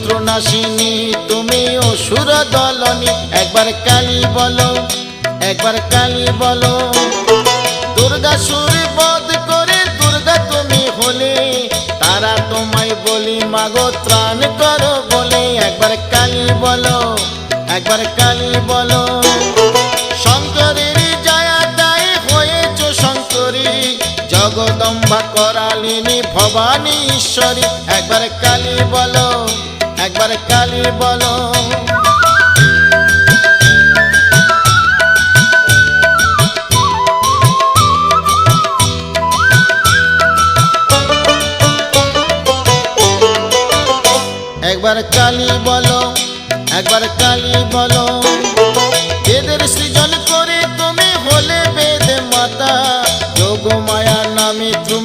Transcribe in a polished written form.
শত্রুনাশিনী তুমি অসুর দলনী। একবার কালী বলো, একবার কালী বলো। দুর্গাসুর বধ করে দুর্গা তুমি হলে, তারা তোমায় বলি মাগো ত্রাণ করো বলে। একবার কালী বলো, একবার কালী বলো। শঙ্করের জয়াদায় হয়েছ শঙ্করী, জগদম্বা করালিনী ভবানী ঈশ্বরী। একবার কালী বলো, একবার কালী বলো। একবার কালী বলো, একবার কালী বলো।